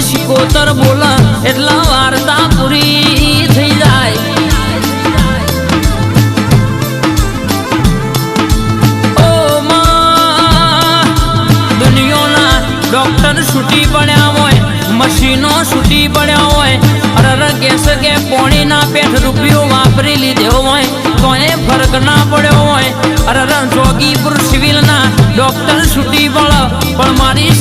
શિકોતર બોલ એટલા વાર્તા પૂરી થઈ જાય. ઓ માં દુનિયાના ડોક્ટર છૂટી પડ્યા હોય, મશીનો છૂટી પડ્યા હોય, અરે ગેસ કે પોણીના પેઠ રૂપિયો વાપરી લીધો હોય તો એ ફરક ના પડ્યો હોય. અરે જોગીપુર સિવિલના ડોક્ટર છૂટી પડે પણ મારી